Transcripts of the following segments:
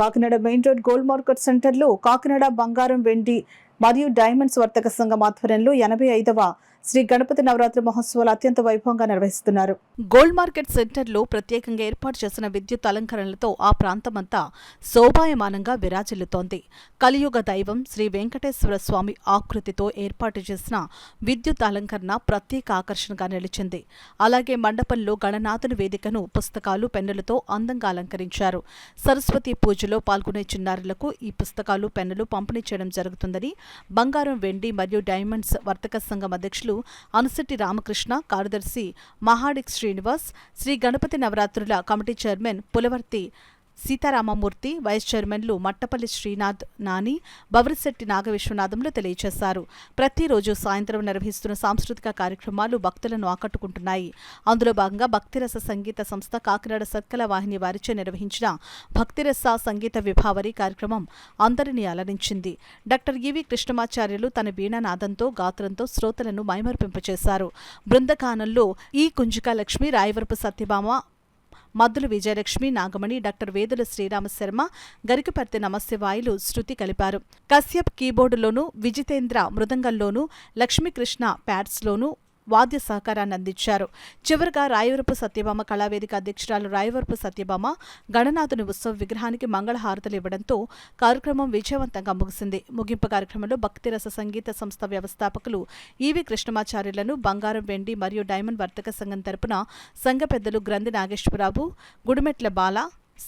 Kakinada main rolled gold market సెంటర్లో కాకినాడ బంగారం వెండి మరియు డైమండ్స్ వర్తక సంఘం ఆధ్వర్యంలో 85వ శ్రీ గణపతి నవరాత్రి మహోత్సవాలు అత్యంత వైభవంగా నిర్వహిస్తున్నారు. గోల్డ్ మార్కెట్ సెంటర్లో ప్రత్యేకంగా ఏర్పాటు చేసిన విద్యుత్ అలంకరణలతో ఆ ప్రాంతమంతా శోభాయమానంగా విరాజిల్లుతోంది. కలియుగ దైవం శ్రీ వెంకటేశ్వర స్వామి ఆకృతితో ఏర్పాటు చేసిన విద్యుత్ అలంకరణ ప్రత్యేక ఆకర్షణగా నిలిచింది. అలాగే మండపంలో గణనాథుని వేదికను పుస్తకాలు, పెన్నులతో అందంగా అలంకరించారు. సరస్వతి పూజలో పాల్గొనే చిన్నారులకు ఈ పుస్తకాలు, పెన్నులు పంపిణీ చేయడం జరుగుతుందని బంగారం, వెండి మరియు డైమండ్స్ వర్తక సంఘం అధ్యక్షులు అనుశెట్టి రామకృష్ణ, కార్యదర్శి మహాడిక్ శ్రీనివాస్, శ్రీ గణపతి నవరాత్రుల committee chairman Pulavarthi Sitaramamurthy, vice చైర్మన్లు మట్టపల్లి శ్రీనాథ్, నాని, బవరిశెట్టి నాగవిశ్వనాథంలో తెలియజేశారు. ప్రతిరోజు సాయంత్రం నిర్వహిస్తున్న సాంస్కృతిక కార్యక్రమాలు భక్తులను ఆకట్టుకుంటున్నాయి. అందులో భాగంగా భక్తిరస సంగీత సంస్థ కాకినాడ సత్కల వాహిని వారిచే నిర్వహించిన భక్తిరస సంగీత విభావరి కార్యక్రమం అందరినీ అలరించింది. డాక్టర్ ఈవి కృష్ణమాచార్యులు తన వీణానాదంతో, గాత్రంతో శ్రోతలను మైమర్పింపచేశారు. బృందగానంలో ఈ కుంజికా లక్ష్మి, రాయవరపు సత్యభామ, మద్దుల విజయలక్ష్మి, నాగమణి, డాక్టర్ వేదుల శ్రీరామ శర్మ, గరికపర్తి నమశివాయులు శృతి కలిపారు. కశ్యప్ కీబోర్డులోనూ, విజితేంద్ర మృదంగంలోనూ, లక్ష్మీకృష్ణ ప్యాడ్స్లోనూ వాద్య సహకారాన్ని అందించారు. చివరిగా రాయవరపు సత్యభామ కళావేదిక అధ్యక్షురాలు రాయవరపు సత్యభామ గణనాథుని ఉత్సవ విగ్రహానికి మంగళహారతులు ఇవ్వడంతో కార్యక్రమం విజయవంతంగా ముగిసింది. ముగింపు కార్యక్రమంలో భక్తిరస సంగీత సంస్థ వ్యవస్థాపకులు ఈవి కృష్ణమాచార్యులను బంగారం, వెండి మరియు డైమండ్ వర్తక సంఘం తరపున సంఘ పెద్దలు గ్రంథి నాగేశ్వరరావు, గుడిమెట్ల బాల,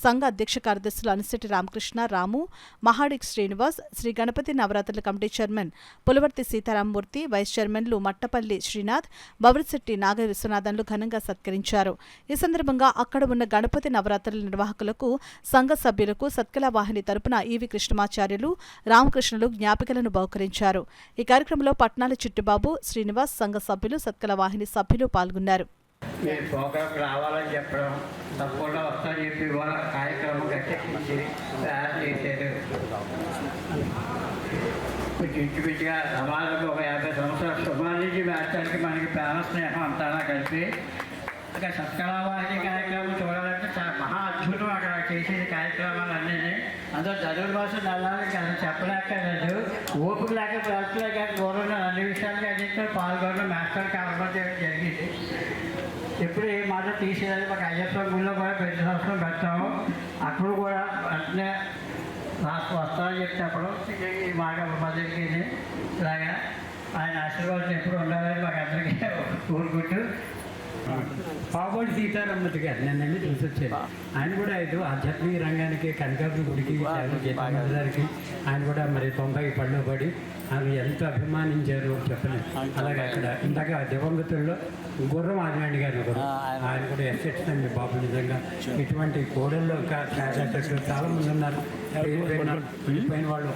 సంఘ అధ్యక్ష కార్యదర్శులు అనుశెట్టి రామకృష్ణ, రాము, మహాడిక్ శ్రీనివాస్, శ్రీ గణపతి నవరాత్రుల committee chairman Pulavarthi Sitaramamurthy, vice చైర్మన్లు మట్టపల్లి శ్రీనాథ్, బవరిశెట్టి నాగ విశ్వనాథన్లు ఘనంగా సత్కరించారు. ఈ సందర్భంగా అక్కడ ఉన్న గణపతి నవరాత్రుల నిర్వాహకులకు, సంఘ సభ్యులకు సత్కల వాహిని తరపున ఈవి కృష్ణమాచార్యులు, రామకృష్ణులు జ్ఞాపికలను బహుకరించారు. ఈ కార్యక్రమంలో పట్నాల చిట్టిబాబు, శ్రీనివాస్, సంఘ సభ్యులు, సత్కల వాహిని సభ్యులు పాల్గొన్నారు. మీరు ప్రోగ్రాంకి రావాలని చెప్పడం, తప్పకుండా వస్తామని చెప్పి ఇవాళ కార్యక్రమం గట్టెక్కించి తయారు చేశారు. ఇంచుమించుగా సమాజంలో ఒక 50 సంవత్సరాల సుమారు నుంచి మార్చడానికి మనకి ప్రేమ స్నేహం అంతా కలిపి అక్కడ సత్కళావాహిని కార్యక్రమం చూడాలంటే చాలా మహా అద్భుతం. అక్కడ చేసిన కార్యక్రమాలన్నీ అందరూ చదువు కోసం నల్లాలి కానీ చెప్పలేకలేదు. ఓపిక లేక ప్రజలేక గౌరవం అన్ని విషయాలుగా అన్నింటిలో పాల్గొనడం, మాస్టర్ కావడం జరిగింది. ఎప్పుడు ఏ మాట తీసేయాలి. మాకు అయ్యప్ప గుళ్ళో కూడా ప్రతి సంవత్సరం పెడతాము. అప్పుడు కూడా వెంటనే వస్తామని చెప్పినప్పుడు ఈ మాట మధ్యకి ఇలాగా ఆయన ఆశీర్వాదం ఎప్పుడు ఉండాలని మాకు అందరికీ కోరుకుంటూ పావుబడి సీతారామూర్తి గారు నన్ను చూసి వచ్చారు. ఆయన కూడా ఏదో ఆధ్యాత్మిక రంగానికి, కనకాపురి గుడికి, గారికి ఆయన కూడా మరి 90 పళ్ళు పడి ఆయన ఎంత అభిమానించారు చెప్పలేదు. అలాగే అక్కడ ఇందాక దివంగతుల్లో గుర్రం ఆదివాణి గారు కూడా ఆయన కూడా ఎస్ఎట్స్ అండి బాబు. నిజంగా ఇటువంటి కోడల్లో చాలా మంది ఉన్నారు. వెళ్ళిపోయిన వాళ్ళు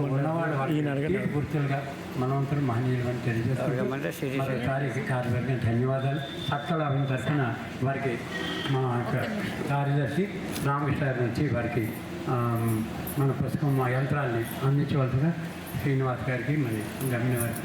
ఉన్నవాళ్ళు గుర్తులుగా మనవంతులు మహనీయులు అని తెలియజేస్తారు. కార్యవర్గం ధన్యవాదాలు. సత్కళ తరఫున వారికి మా కార్యదర్శి రామకృష్ణ నుంచి వారికి మన పుస్తకం, మా యంత్రాన్ని అందించవలసిన శ్రీనివాస్ గారికి మరి గమ్య వారికి